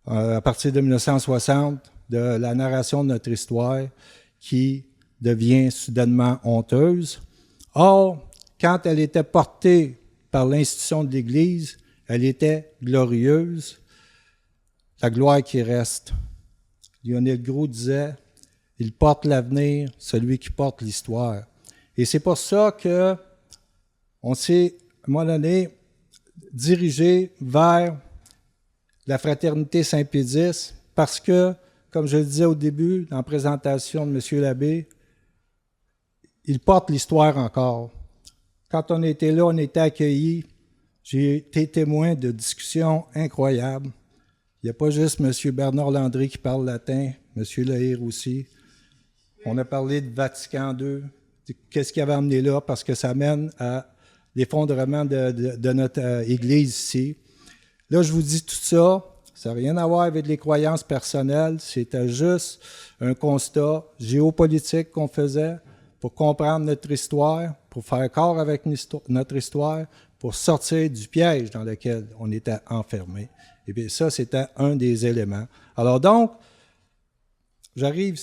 à partir de 1960, de la narration de notre histoire qui devient soudainement honteuse. Or, quand elle était portée par l'institution de l'Église, elle était glorieuse. La gloire qui reste. Lionel Groulx disait, « Il porte l'avenir, celui qui porte l'histoire. » Et c'est pour ça qu'on s'est, à un moment donné, dirigé vers la fraternité Saint-Pédis, parce que, comme je le disais au début, dans la présentation de M. l'abbé, il porte l'histoire encore. Quand on était là, on était accueillis. J'ai été témoin de discussions incroyables. Il n'y a pas juste M. Bernard Landry qui parle latin, M. Lehir aussi. On a parlé de Vatican II, qu'est-ce qui avait amené là, parce que ça mène à l'effondrement de notre Église ici. Là, je vous dis tout ça, ça n'a rien à voir avec les croyances personnelles, c'était juste un constat géopolitique qu'on faisait pour comprendre notre histoire, pour faire corps avec notre histoire, pour sortir du piège dans lequel on était enfermé. Et bien ça, c'était un des éléments. Alors donc, j'arrive,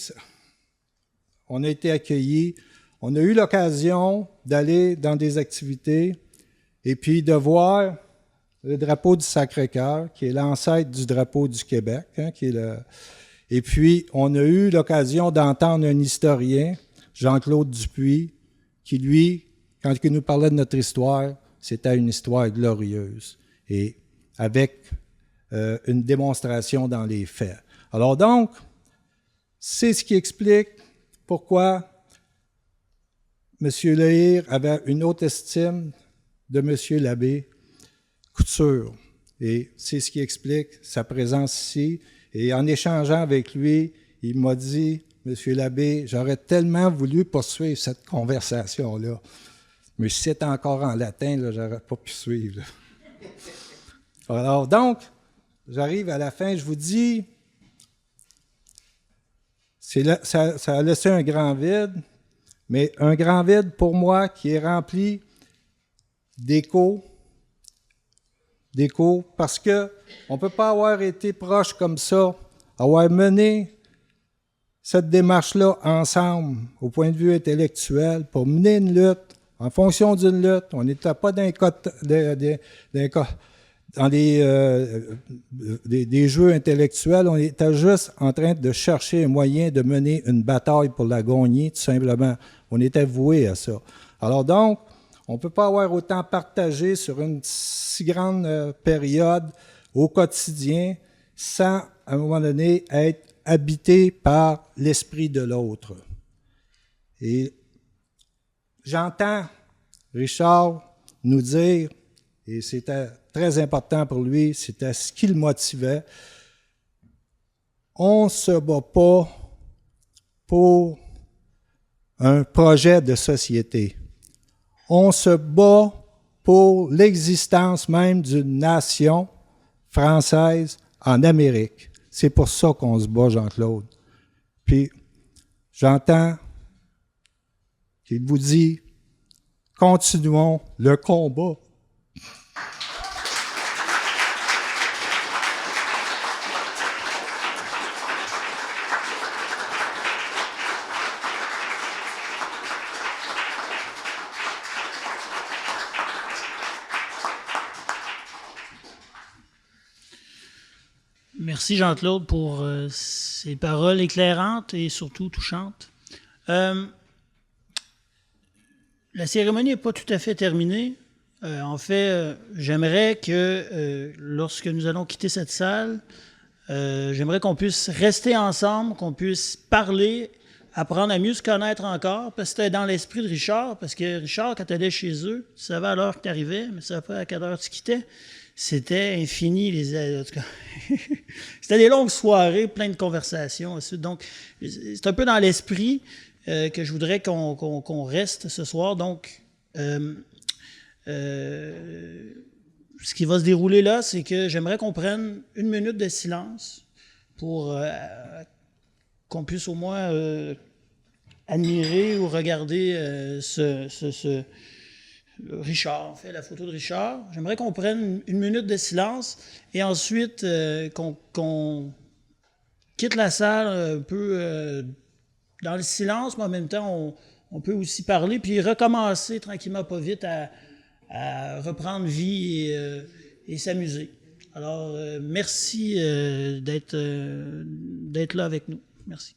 on a été accueillis, on a eu l'occasion d'aller dans des activités et puis de voir le drapeau du Sacré-Cœur, qui est l'ancêtre du drapeau du Québec, hein, Et puis, on a eu l'occasion d'entendre un historien, Jean-Claude Dupuis, qui, lui, quand il nous parlait de notre histoire, c'était une histoire glorieuse, et avec une démonstration dans les faits. Alors donc, c'est ce qui explique pourquoi M. Lehir avait une haute estime de M. l'abbé Couture. Et c'est ce qui explique sa présence ici. Et en échangeant avec lui, il m'a dit, « Monsieur l'abbé, j'aurais tellement voulu poursuivre cette conversation-là. Mais si c'était encore en latin, je n'aurais pas pu suivre. » Alors donc, j'arrive à la fin, je vous dis, ça a laissé un grand vide, mais un grand vide pour moi qui est rempli d'échos, parce qu'on ne peut pas avoir été proche comme ça, avoir mené cette démarche-là ensemble, au point de vue intellectuel, pour mener une lutte, en fonction d'une lutte. On n'était pas dans des jeux intellectuels, on était juste en train de chercher un moyen de mener une bataille pour la gagner, tout simplement. On était voué à ça. Alors donc, on ne peut pas avoir autant partagé sur une si grande période au quotidien sans, à un moment donné, être habité par l'esprit de l'autre. Et j'entends Richard nous dire, et c'était très important pour lui, c'était ce qui le motivait, on ne se bat pas pour un projet de société. On se bat pour l'existence même d'une nation française en Amérique. C'est pour ça qu'on se bat, Jean-Claude. Puis, j'entends qu'il vous dit, continuons le combat. Merci Jean-Claude pour ces paroles éclairantes et surtout touchantes. La cérémonie n'est pas tout à fait terminée. En fait, j'aimerais que lorsque nous allons quitter cette salle, j'aimerais qu'on puisse rester ensemble, qu'on puisse parler, apprendre à mieux se connaître encore, parce que c'était dans l'esprit de Richard, parce que Richard, quand tu allais chez eux, tu savais à l'heure que tu arrivais, mais tu savais pas à quelle heure tu quittais. C'était infini, en tout cas. C'était des longues soirées, plein de conversations. Donc, c'est un peu dans l'esprit que je voudrais qu'on reste ce soir. Donc, ce qui va se dérouler là, c'est que j'aimerais qu'on prenne 1 minute de silence pour qu'on puisse au moins admirer ou regarder Richard, en fait, la photo de Richard. J'aimerais qu'on prenne 1 minute de silence et ensuite qu'on quitte la salle un peu dans le silence, mais en même temps, on peut aussi parler puis recommencer tranquillement, pas vite, à reprendre vie et s'amuser. Alors, merci d'être là avec nous. Merci.